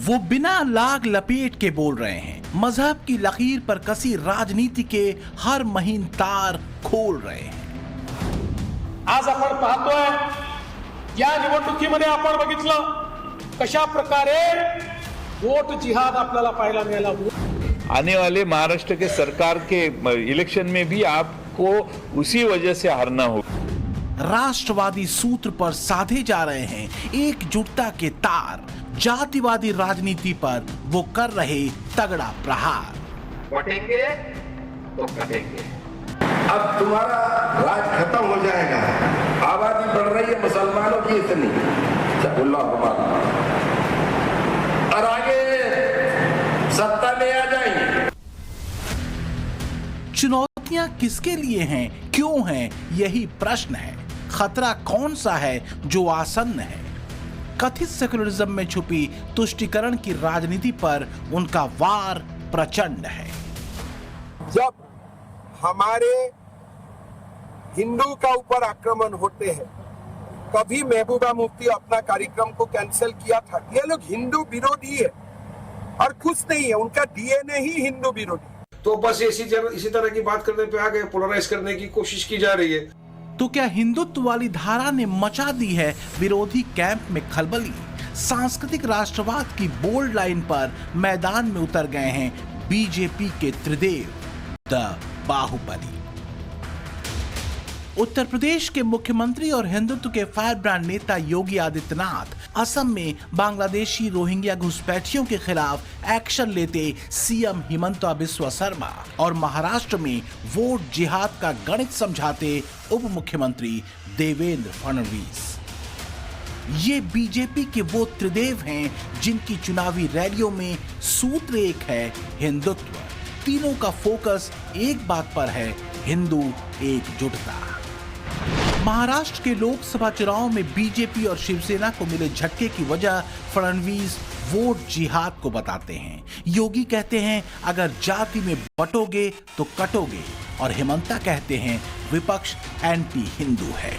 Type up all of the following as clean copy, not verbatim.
वो बिना लाग लपेट के बोल रहे हैं, मजहब की लकीर पर कसी राजनीति के हर महीन तार खोल रहे हैं। आज आपण पाहतोय या निवडणुकीमध्ये आपण बघितलं कशा प्रकारे वोट जिहाद आपल्याला पाहायला मिळाला। आने वाले महाराष्ट्र के सरकार के इलेक्शन में भी आपको उसी वजह से हारना होगा। राष्ट्रवादी सूत्र पर साधे जा रहे हैं एकजुटता के तार, जातिवादी राजनीति पर वो कर रहे तगड़ा प्रहार। बटेंगे तो कटेंगे। अब तुम्हारा राज खत्म हो जाएगा। आबादी बढ़ रही है मुसलमानों की इतनी, और आगे सत्ता में आ जाएंगे। चुनौतियां किसके लिए हैं, क्यों हैं, यही प्रश्न है। खतरा कौन सा है जो आसन्न है? कथित सेकुलरिज्म में छुपी तुष्टीकरण की राजनीति पर उनका वार प्रचंड है। जब हमारे हिंदू का ऊपर आक्रमण होते हैं, कभी महबूबा मुफ्ती अपना कार्यक्रम को कैंसिल किया था। ये लोग हिंदू विरोधी है और खुश नहीं है, उनका डीएनए ही हिंदू विरोधी। तो बस इसी तरह की बात करने पे आ गए, पोलराइज करने की कोशिश की जा रही है। तो क्या हिंदुत्व वाली धारा ने मचा दी है विरोधी कैंप में खलबली? सांस्कृतिक राष्ट्रवाद की बोल्ड लाइन पर मैदान में उतर गए हैं बीजेपी के त्रिदेव, द बाहुबली। उत्तर प्रदेश के मुख्यमंत्री और हिंदुत्व के फायर ब्रांड नेता योगी आदित्यनाथ असम में बांग्लादेशी रोहिंग्या घुसपैठियों के खिलाफ एक्शन लेते सीएम हिमंता बिस्वा शर्मा और महाराष्ट्र में वोट जिहाद का गणित समझाते उप मुख्यमंत्री देवेंद्र फडणवीस। ये बीजेपी के वो त्रिदेव हैं जिनकी चुनावी रैलियों में सूत्र एक है, हिंदुत्व। तीनों का फोकस एक बात पर है, हिंदू एकजुटता। महाराष्ट्र के लोकसभा चुनाव में बीजेपी और शिवसेना को मिले झटके की वजह फडणवीस वोट जिहाद को बताते हैं। योगी कहते हैं अगर जाति में बटोगे तो कटोगे, और हिमंता कहते हैं विपक्ष एंटी हिंदू है।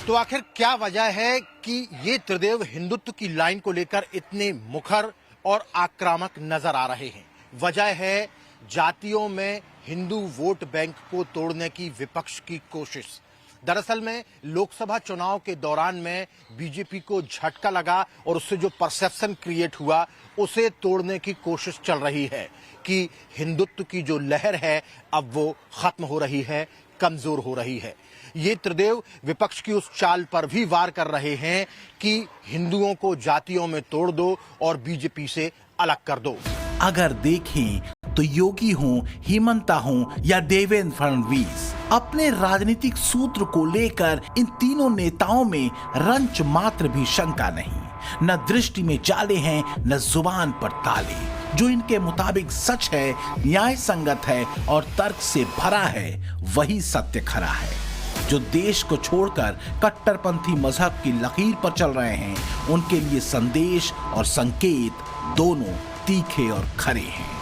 तो आखिर क्या वजह है कि ये त्रिदेव हिंदुत्व की लाइन को लेकर इतने मुखर और आक्रामक नजर आ रहे हैं? वजह है जातियों में हिंदू वोट बैंक को तोड़ने की विपक्ष की कोशिश। दरअसल में लोकसभा चुनाव के दौरान में बीजेपी को झटका लगा और उससे जो परसेप्शन क्रिएट हुआ उसे तोड़ने की कोशिश चल रही है कि हिंदुत्व की जो लहर है अब वो खत्म हो रही है, कमजोर हो रही है। ये त्रिदेव विपक्ष की उस चाल पर भी वार कर रहे हैं कि हिंदुओं को जातियों में तोड़ दो और बीजेपी से अलग कर दो। अगर देखें तो योगी हों, हिमंता हों या देवेंद्र फडणवीस, अपने राजनीतिक सूत्र को लेकर इन तीनों नेताओं में रंच मात्र भी शंका नहीं। न दृष्टि में जाले हैं, न जुबान पर ताले। जो इनके मुताबिक सच है, न्याय संगत है और तर्क से भरा है, वही सत्य खरा है। जो देश को छोड़कर कट्टरपंथी मजहब की लकीर पर चल रहे हैं, उनके लिए संदेश और संकेत दोनों तीखे और खरे हैं।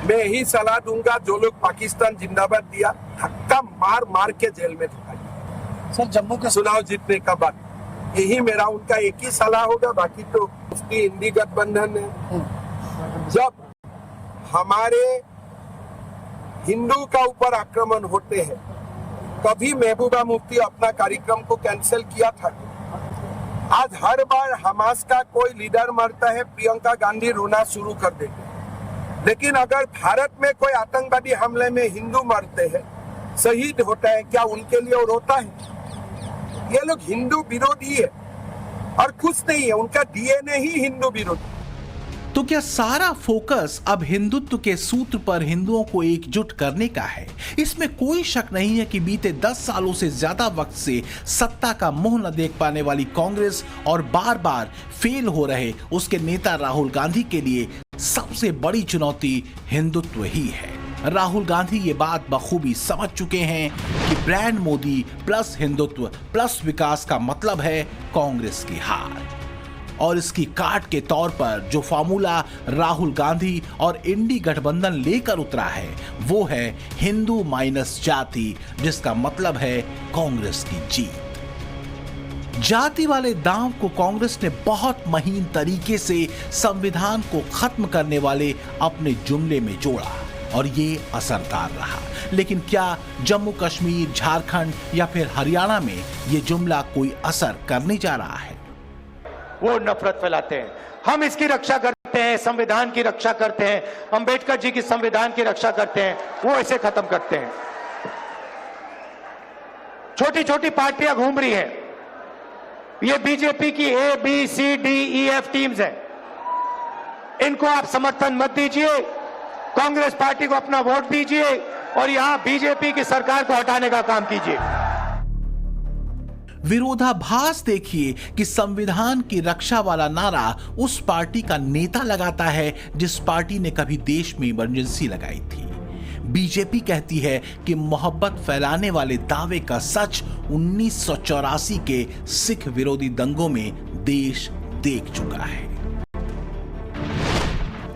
मैं यही सलाह दूंगा, जो लोग पाकिस्तान जिंदाबाद दिया, धक्का मार मार के जेल में ढुकाइए। सर, जम्मू का चुनाव जीतने का बाद यही मेरा उनका एक ही सलाह होगा। बाकी तो उसकी हिंदी गठबंधन है। जब हमारे हिंदू का ऊपर आक्रमण होते हैं, कभी महबूबा मुफ्ती अपना कार्यक्रम को कैंसिल किया था। आज हर बार हमास का कोई लीडर मरता है, प्रियंका गांधी रोना शुरू कर देती। लेकिन अगर भारत में कोई आतंकवादी हमले में हिंदू मरते हैं, शहीद होता है, क्या उनके लिए और होता है? ये लोग हिंदू विरोधी है और खुश नहीं है, उनका डीएनए ही हिंदू विरोधी। तो क्या सारा फोकस अब हिंदुत्व के सूत्र पर हिंदुओं को एकजुट करने का है? इसमें कोई शक नहीं है कि बीते 10 सालों से ज्यादा वक्त से सत्ता का मुंह न देख पाने वाली कांग्रेस और बार बार फेल हो रहे उसके नेता राहुल गांधी के लिए सबसे बड़ी चुनौती हिंदुत्व ही है। राहुल गांधी ये बात बखूबी समझ चुके हैं कि brand Modi plus Hindutva plus विकास का मतलब है कांग्रेस की हार। और इसकी काट के तौर पर जो फार्मूला राहुल गांधी और इंडी गठबंधन लेकर उतरा है, वो है हिंदू माइनस जाति, जिसका मतलब है कांग्रेस की जीत। जाति वाले दांव को कांग्रेस ने बहुत महीन तरीके से संविधान को खत्म करने वाले अपने जुमले में जोड़ा और ये असरदार रहा। लेकिन क्या जम्मू कश्मीर, झारखंड या फिर हरियाणा में ये जुमला कोई असर करने जा रहा है? वो नफरत फैलाते हैं। हम इसकी रक्षा करते हैं, संविधान की रक्षा करते हैं, अंबेडकर जी की संविधान की रक्षा करते हैं, वो इसे खत्म करते हैं। छोटी छोटी पार्टियां घूम रही हैं, ये बीजेपी की ABCDEF टीम्स है। इनको आप समर्थन मत दीजिए, कांग्रेस पार्टी को अपना वोट दीजिए और यहां बीजेपी की सरकार को हटाने का काम कीजिए। विरोधाभास देखिए कि संविधान की रक्षा वाला नारा उस पार्टी का नेता लगाता है जिस पार्टी ने कभी देश में इमरजेंसी लगाई थी। बीजेपी कहती है कि मोहब्बत फैलाने वाले दावे का सच 1984 के सिख विरोधी दंगों में देश देख चुका है।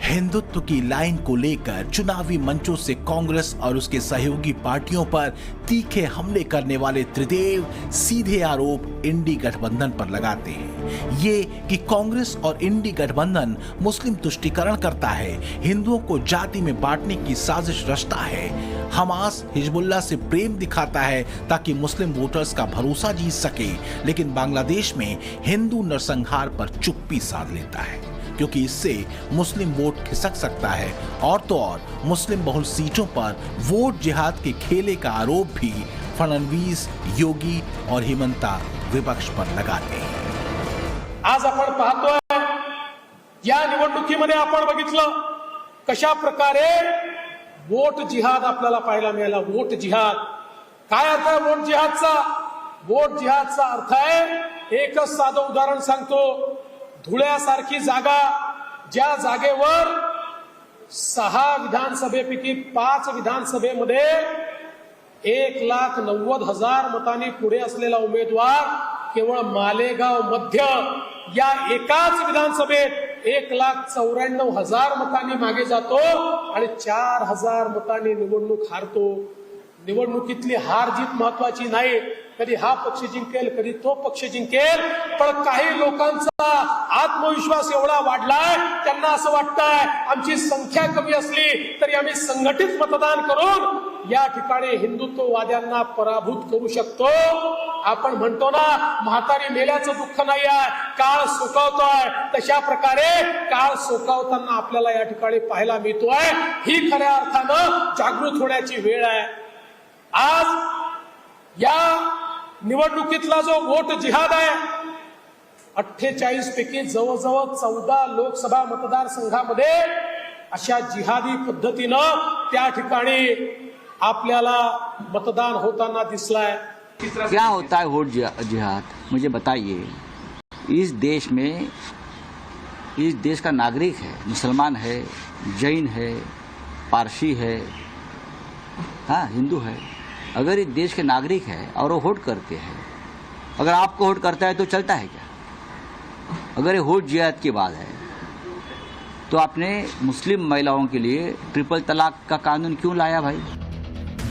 हिंदुत्व की लाइन को लेकर चुनावी मंचों से कांग्रेस और उसके सहयोगी पार्टियों पर तीखे हमले करने वाले त्रिदेव सीधे आरोप इंडी गठबंधन पर लगाते हैं। ये कि कांग्रेस और इंडी गठबंधन मुस्लिम तुष्टीकरण करता है, हिंदुओं को जाति में बांटने की साजिश रचता है, हमास हिजबुल्लाह से प्रेम दिखाता है ताकि मुस्लिम वोटर्स का भरोसा जीत सके, लेकिन बांग्लादेश में हिंदू नरसंहार पर चुप्पी साध लेता है क्योंकि इससे मुस्लिम वोट खिसक सकता है। और तो और मुस्लिम बहुल सीटों पर वोट जिहाद के खेले का आरोप भी फडणवीस, योगी और हिमंता विपक्ष पर लगाते हैं। आज आपण पाहतोय या निवडणुकीमध्ये आपण बघितलं कशा प्रकारे वोट जिहाद आपल्याला पाहायला मिळाला। वोट जिहाद काय अर्थ आहे वोट जिहादचा? वोट जिहादचा अर्थ आहे, एकच साधं उदाहरण सांगतो, धुळ्यासारखी जागा, ज्या जागेवर 6 विधानसभेपैकी 5 विधानसभेमध्ये 1,90,000 मतांनी पुढे असलेला उमेदवार केवळ मालेगाव मध्य या एकाच विधानसभेत 1,94,000 मतांनी मागे जातो आणि 4,000 मतांनी निवडणूक हारतो। निवडणुकीतली हार जीत महत्वाची नाही, कधी हा पक्ष जिंकेल कधी तो पक्ष जिंकेल, पण काही लोकांचा आत्मविश्वास एवढा वाढलाय, त्यांना असं वाटतंय आमची संख्या कमी असली तरी आम्ही संघटित मतदान करून या ठिकाणी हिंदुत्ववाद्यांना पराभूत करू शकतो। आपण म्हणतो ना म्हातारी मेल्याचं दुःख नाही आहे, काळ सोकावतोय, तशा प्रकारे काळ सोकावताना आपल्याला या ठिकाणी पाहायला मिळतोय। ही खऱ्या अर्थानं जागृत होण्याची वेळ आहे। आज या निवडणुकीतला जो वोट जिहाद आहे, 48 पैकी जवळजवळ 14 लोकसभा मतदारसंघामध्ये अशा जिहादी पद्धतीनं त्या ठिकाणी आपल्याला मतदान होताना दिसलाय। क्या होता है वोट जिहाद, मुझे बताइए। इस देश में, इस देश का नागरिक है, मुसलमान है, जैन है, पारसी है, हाँ हिंदू है, अगर इस देश के नागरिक है और वो वोट करते हैं, अगर आपको वोट करता है तो चलता है क्या? अगर ये वोट जिहाद की बात है तो आपने मुस्लिम महिलाओं के लिए ट्रिपल तलाक का कानून क्यों लाया भाई?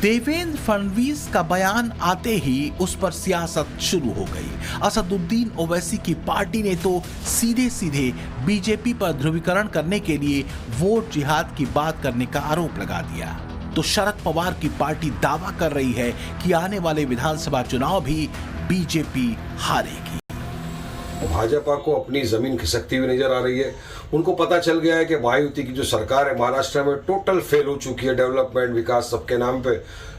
देवेंद्र फडणवीस का बयान आते ही उस पर सियासत शुरू हो गई। असदुद्दीन ओवैसी की पार्टी ने तो सीधे सीधे बीजेपी पर ध्रुवीकरण करने के लिए वोट जिहाद की बात करने का आरोप लगा दिया। तो शरद पवार की पार्टी दावा कर रही है कि आने वाले विधानसभा चुनाव भी बीजेपी हारेगी। भाजपा को अपनी जमीन खिसकती हुई नजर आ रही है। उनको पता चल गया है कि महायुति की जो सरकार है महाराष्ट्र में टोटल फेल हो चुकी है, डेवलपमेंट विकास सबके नाम पे।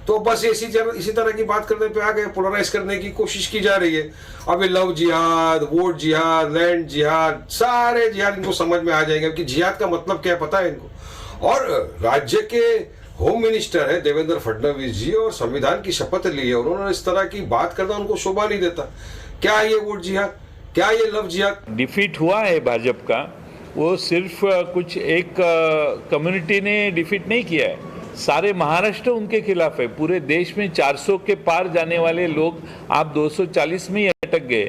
तो बस इसी तरह की बात करने पे आ गए, पोलराइज करने की कोशिश की जा रही है। अभी लव जिहाद, वोट जिहाद, लैंड जिहाद, सारे जिहाद इनको समझ में आ जाएंगे कि जिहाद का मतलब क्या है पता है इनको। और राज्य के होम मिनिस्टर है देवेंद्र फडणवीस जी और संविधान की शपथ ली है, उन्होंने इस तरह की बात करना उनको शोभा नहीं देता। क्या ये वोट जिहाद, क्या ये लव जिहाद? डिफीट हुआ है भाजपा का, वो सिर्फ कुछ एक कम्युनिटी ने डिफीट नहीं किया है, सारे महाराष्ट्र उनके खिलाफ है। पूरे देश में 400 के पार जाने वाले लोग आप 240 में ही अटक गए।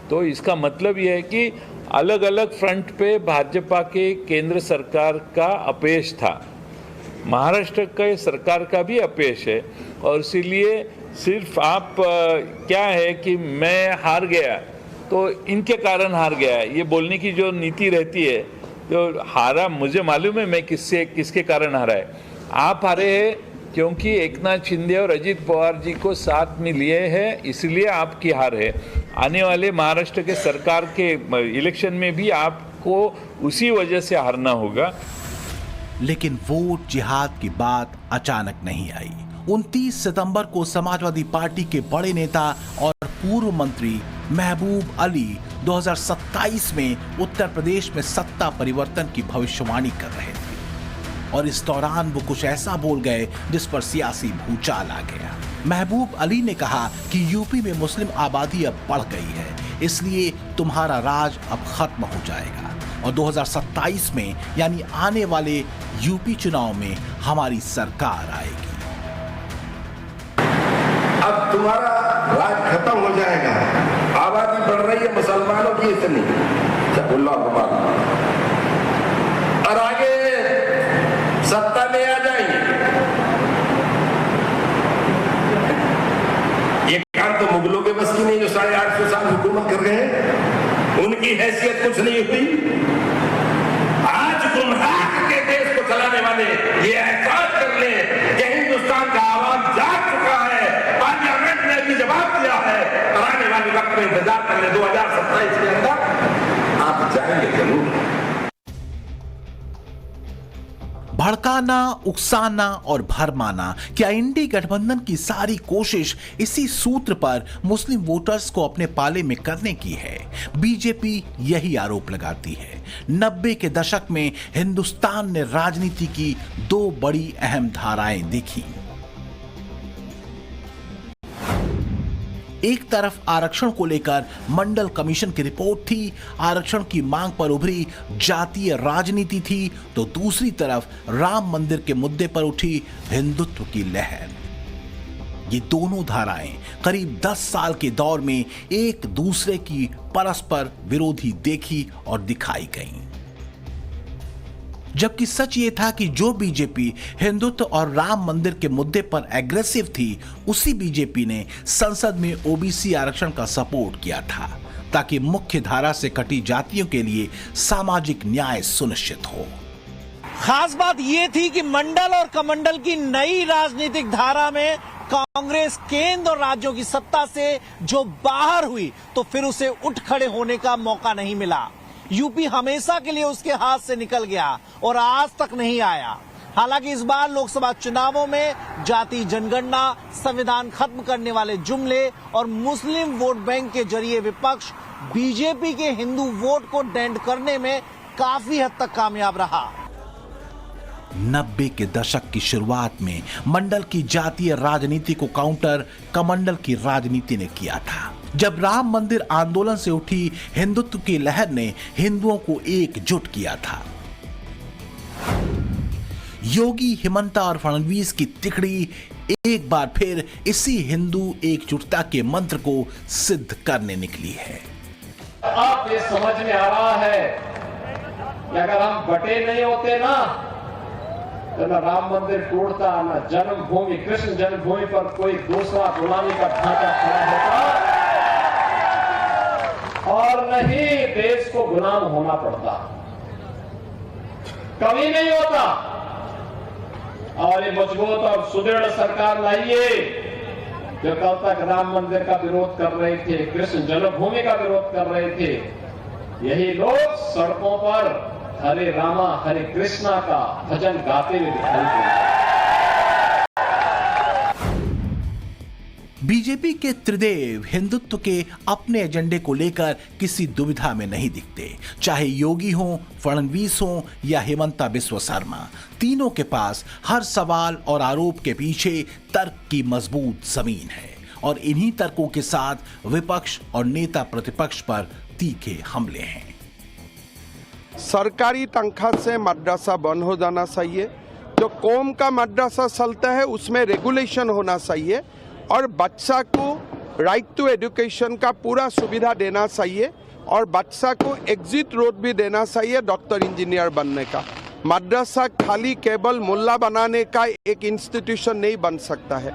तो इसका मतलब यह है कि अलग अलग फ्रंट पे भाजपा के केंद्र सरकार का अपयश था। महाराष्ट्र के सरकार का भी अपयश है। और इसीलिए सिर्फ आप क्या है कि मैं हार गया तो इनके कारण हार गया है, ये बोलने की जो नीति रहती है, जो हारा मुझे मालूम है मैं किसके कारण हारा है। आप हारे हैं क्योंकि एकनाथ शिंदे और अजित पवार जी को साथ में लिए हैं, इसलिए आपकी हार है। आने वाले महाराष्ट्र के सरकार के इलेक्शन में भी आपको उसी वजह से हारना होगा। लेकिन वोट जिहाद की बात अचानक नहीं आई। 29 सितंबर को समाजवादी पार्टी के बड़े नेता और पूर्व मंत्री महबूब अली 2027 में उत्तर प्रदेश में सत्ता परिवर्तन की भविष्यवाणी कर रहे थे और इस दौरान वो कुछ ऐसा बोल गए जिस पर सियासी भूचाल आ गया। महबूब अली ने कहा कि यूपी में मुस्लिम आबादी अब बढ़ गई है, इसलिए तुम्हारा राज अब खत्म हो जाएगा और 2027 में यानी आने वाले यूपी चुनाव में हमारी सरकार आएगी। अब तुम्हारा राज खत्म हो जाएगा, आबादी बढ़ रही है मुसलमानों की इतनी, और आगे सत्ता में आ जाएंगे। ये काम तो मुगलों के बस की नहीं, जो 850 साल हुकूमत कर रहे हैं, उनकी हैसियत कुछ नहीं हुई। आज गुमराह के देश को चलाने वाले ये एहसास कर ले कि हिंदुस्तान का आवाज जाग चुका है, पार्लियामेंट ने भी जवाब दिया है, और आने वाले वक्त में इंतजार कर ले 2027 के अंदर आप जाएंगे जरूर। भड़काना, उकसाना और भरमाना, क्या इंडी गठबंधन की सारी कोशिश इसी सूत्र पर मुस्लिम वोटर्स को अपने पाले में करने की है? बीजेपी यही आरोप लगाती है। 90 के दशक में हिंदुस्तान ने राजनीति की दो बड़ी अहम धाराएं देखी। एक तरफ आरक्षण को लेकर मंडल कमीशन की रिपोर्ट थी, आरक्षण की मांग पर उभरी जातीय राजनीति थी, तो दूसरी तरफ राम मंदिर के मुद्दे पर उठी हिंदुत्व की लहर। ये दोनों धाराएं करीब 10 साल के दौर में एक दूसरे की परस्पर विरोधी देखी और दिखाई गईं। जबकि सच ये था कि जो बीजेपी हिंदुत्व और राम मंदिर के मुद्दे पर एग्रेसिव थी, उसी बीजेपी ने संसद में ओबीसी आरक्षण का सपोर्ट किया था ताकि मुख्य धारा से कटी जातियों के लिए सामाजिक न्याय सुनिश्चित हो। खास बात यह थी कि मंडल और कमंडल की नई राजनीतिक धारा में कांग्रेस केंद्र और राज्यों की सत्ता से जो बाहर हुई तो फिर उसे उठ खड़े होने का मौका नहीं मिला। यूपी हमेशा के लिए उसके हाथ से निकल गया और आज तक नहीं आया। हालांकि इस बार लोकसभा चुनावों में जाति जनगणना, संविधान खत्म करने वाले जुमले और मुस्लिम वोट बैंक के जरिए विपक्ष बीजेपी के हिंदू वोट को डेंट करने में काफी हद तक कामयाब रहा। 90 के दशक की शुरुआत में मंडल की जातीय राजनीति को काउंटर कमंडल की राजनीति ने किया था। जब राम मंदिर आंदोलन से उठी हिंदुत्व की लहर ने हिंदुओं को एकजुट किया था। योगी, हिमंता और फडणवीस की तिकड़ी एक बार फिर इसी हिंदू एकजुटता के मंत्र को सिद्ध करने निकली है। आप ये समझ में आ रहा है कि अगर हम बटे नहीं होते ना तो न राम मंदिर टूटता, न जन्मभूमि कृष्ण जन्मभूमि पर कोई दूसरा गुलामी का ढांचा खड़ा होता और नहीं देश को गुलाम होना पड़ता, कभी नहीं होता। और ये मजबूत और सुदृढ़ सरकार लाइए जो कल तक राम मंदिर का विरोध कर रहे थे, कृष्ण जन्मभूमि का विरोध कर रहे थे, यही लोग सड़कों पर हरे रामा हरे कृष्णा का भजन गाते हुए दिखाई देते। बीजेपी के त्रिदेव हिंदुत्व के अपने एजेंडे को लेकर किसी दुविधा में नहीं दिखते। चाहे योगी हो, फडणवीस हो या हिमंता बिस्वा शर्मा, तीनों के पास हर सवाल और आरोप के पीछे तर्क की मजबूत जमीन है और इन्हीं तर्कों के साथ विपक्ष और नेता प्रतिपक्ष पर तीखे हमले हैं। सरकारी तनख्वाह से मदरसा बंद हो जाना चाहिए। जो कौम का मदरसा चलता है उसमें रेगुलेशन होना चाहिए और बच्चा को राइट टू एजुकेशन का पूरा सुविधा देना चाहिए और बच्चा को एग्जिट रोड भी देना चाहिए डॉक्टर इंजीनियर बनने का। मदरसा खाली केवल मुल्ला बनाने का एक इंस्टीट्यूशन नहीं बन सकता है।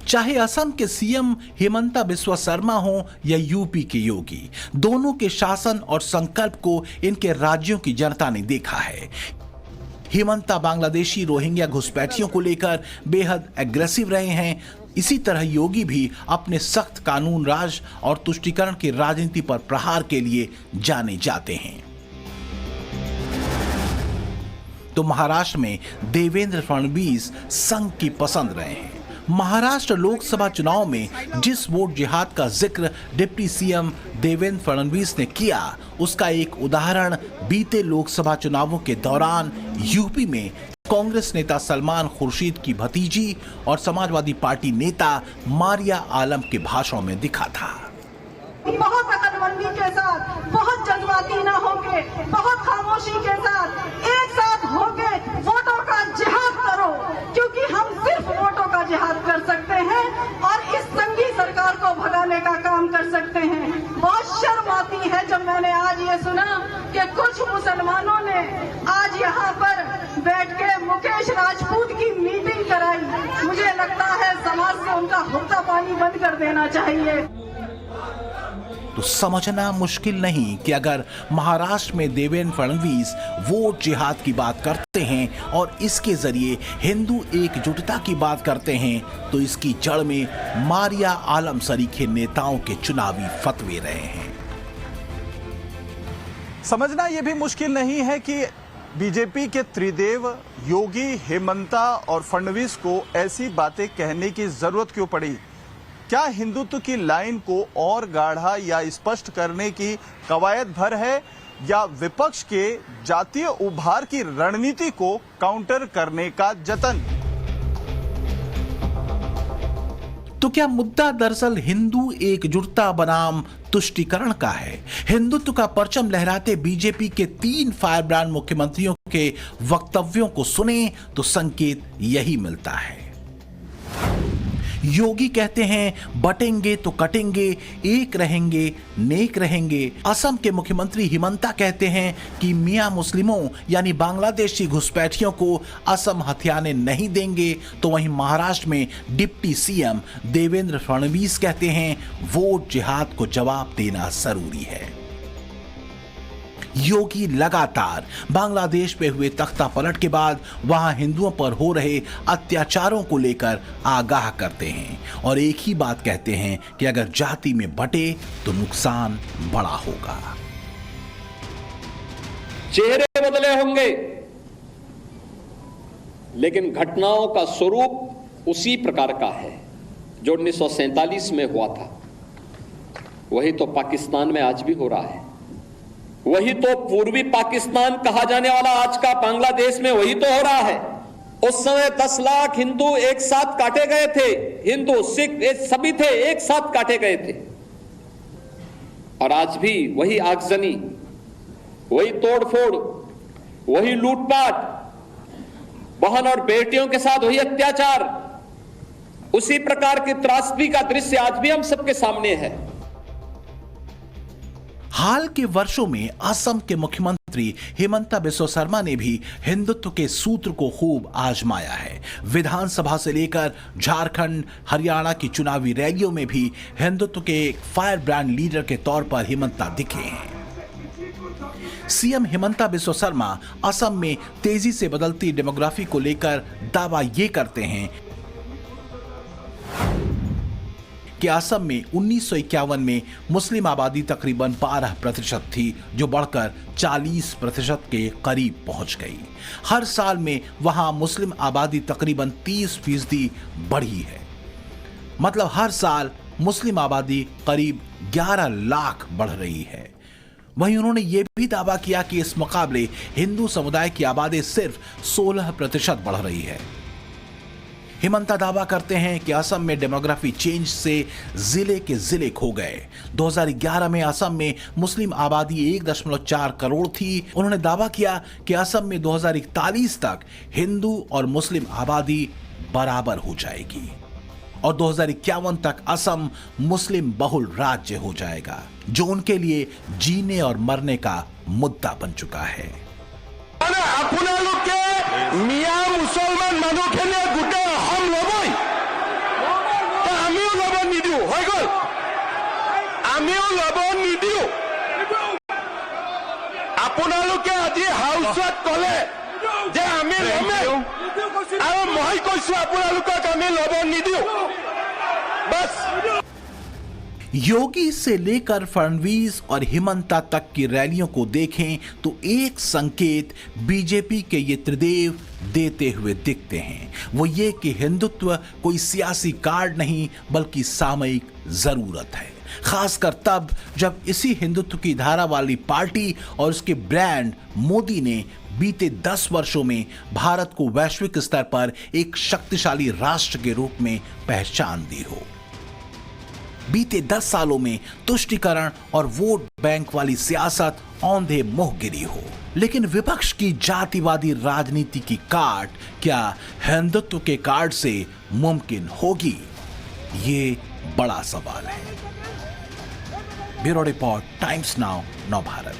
चाहे असम के सीएम हिमंता बिस्वा शर्मा हो या यूपी के योगी, दोनों के शासन और संकल्प को इनके राज्यों की जनता ने देखा है। हिमंता बांग्लादेशी रोहिंग्या घुसपैठियों को लेकर बेहद एग्रेसिव रहे हैं। इसी तरह योगी भी अपने सख्त कानून राज और तुष्टीकरण की राजनीति पर प्रहार के लिए जाने जाते हैं। तो महाराष्ट्र में देवेंद्र फडणवीस संघ की पसंद रहे हैं। महाराष्ट्र लोकसभा चुनाव में जिस वोट जिहाद का जिक्र डिप्टी सीएम देवेंद्र फडणवीस ने किया, उसका एक उदाहरण बीते लोकसभा चुनावों के दौरान यूपी में कांग्रेस नेता सलमान खुर्शीद की भतीजी और समाजवादी पार्टी नेता मारिया आलम के भाषणों में दिखा था। बहुत अकलमंदी के साथ, बहुत जज्बाती ना होके, बहुत खामोशी के साथ एक साथ होके वोटों का जिहाद करो, क्योंकि हम सिर्फ वोटों का जिहाद कर सकते हैं और इस संघी सरकार को भगाने का काम कर सकते हैं। बहुत शर्म आती है जब मैंने आज ये सुना कि कुछ मुसलमानों ने आज यहाँ पर बैठ के मुकेश राजपूत की मीटिंग कराई। मुझे लगता है समाज से उनका हुक्का पानी बंद कर देना चाहिए। तो समझना मुश्किल नहीं कि अगर महाराष्ट्र में देवेंद्र फडणवीस वोट जिहाद की बात करते हैं और इसके जरिए हिंदू एकजुटता की बात करते हैं, तो इसकी जड़ में मारिया आलम सरीखे नेताओं के चुनावी फतवे रहे हैं। समझना यह भी मुश्किल नहीं है कि बीजेपी के त्रिदेव योगी, हिमंता और फडणवीस को ऐसी बातें कहने की जरूरत क्यों पड़ी? क्या हिंदुत्व की लाइन को और गाढ़ा या स्पष्ट करने की कवायद भर है, या विपक्ष के जातीय उभार की रणनीति को काउंटर करने का जतन? तो क्या मुद्दा दरअसल हिंदू एकजुटता बनाम तुष्टीकरण का है? हिंदुत्व का परचम लहराते बीजेपी के 3 फायरब्रांड मुख्यमंत्रियों के वक्तव्यों को सुने तो संकेत यही मिलता है। योगी कहते हैं बटेंगे तो कटेंगे, एक रहेंगे नेक रहेंगे। असम के मुख्यमंत्री हिमंता कहते हैं कि मियां मुस्लिमों यानी बांग्लादेशी घुसपैठियों को असम हथियाने नहीं देंगे। तो वहीं महाराष्ट्र में डिप्टी सीएम देवेंद्र फडणवीस कहते हैं वोट जिहाद को जवाब देना जरूरी है। योगी लगातार बांग्लादेश पे हुए तख्ता पलट के बाद वहां हिंदुओं पर हो रहे अत्याचारों को लेकर आगाह करते हैं और एक ही बात कहते हैं कि अगर जाति में बटे तो नुकसान बड़ा होगा। चेहरे बदले होंगे, लेकिन घटनाओं का स्वरूप उसी प्रकार का है जो 1947 में हुआ था। वही तो पाकिस्तान में आज भी हो रहा है। वही तो पूर्वी पाकिस्तान कहा जाने वाला आज का बांग्लादेश में वही तो हो रहा है। उस समय 10 लाख हिंदू एक साथ काटे गए थे। हिंदू सिख सभी थे, एक साथ काटे गए थे। और आज भी वही आगजनी, वही तोड़फोड़, वही लूटपाट, बहन और बेटियों के साथ वही अत्याचार, उसी प्रकार की त्रासदी का दृश्य आज भी हम सबके सामने है। हाल के वर्षों में असम के मुख्यमंत्री हिमंता बिस्वा शर्मा ने भी हिंदुत्व के सूत्र को खूब आजमाया है। विधानसभा से लेकर झारखंड, हरियाणा की चुनावी रैलियों में भी हिंदुत्व के फायर ब्रांड लीडर के तौर पर हिमंता दिखे हैं। सीएम हिमंता बिस्वा शर्मा असम में तेजी से बदलती डेमोग्राफी को लेकर दावा ये करते हैं कि असम में 1951 में मुस्लिम आबादी तकरीबन 12% थी, जो बढ़कर 40% के करीब पहुंच गई। हर साल में वहां मुस्लिम आबादी तकरीबन 30% बढ़ी है। मतलब हर साल मुस्लिम आबादी करीब 11 लाख बढ़ रही है। वहीं उन्होंने यह भी दावा किया कि इस मुकाबले हिंदू समुदाय की आबादी सिर्फ 16% बढ़ रही है। हिमंता दावा करते हैं कि असम में डेमोग्राफी चेंज से जिले के जिले खो गए। 2011 में असम में मुस्लिम आबादी 1.4 करोड़ थी। उन्होंने दावा किया कि असम में 2041 तक हिंदू और मुस्लिम आबादी बराबर हो जाएगी और 2051 तक असम मुस्लिम बहुल राज्य हो जाएगा, जो उनके लिए जीने और मरने का मुद्दा बन चुका है। আপোনালোকে মিয়া মুছলমান মানুহখিনিয়ে গোটেই অসম ল'বই, আমিও ল'ব নিদিওঁ, হৈ গ'ল, আমিও ল'ব নিদিওঁ। আপোনালোকে আজি হাউচত ক'লে যে আমি ল'মেই, আৰু মই কৈছো আপোনালোকক আমি ল'ব নিদিওঁ, বাছ। योगी से लेकर फडणवीस और हिमंता तक की रैलियों को देखें तो एक संकेत बीजेपी के ये त्रिदेव देते हुए दिखते हैं। वो ये कि हिंदुत्व कोई सियासी कार्ड नहीं बल्कि सामयिक जरूरत है, खासकर तब जब इसी हिंदुत्व की धारा वाली पार्टी और उसके ब्रांड मोदी ने बीते 10 वर्षों में भारत को वैश्विक स्तर पर एक शक्तिशाली राष्ट्र के रूप में पहचान दी हो। बीते 10 सालों में तुष्टीकरण और वोट बैंक वाली सियासत औंधे मुंहगिरी हो, लेकिन विपक्ष की जातिवादी राजनीति की काट क्या हिंदुत्व के कार्ड से मुमकिन होगी? ये बड़ा सवाल है। Bureau report, times now, Navbharat.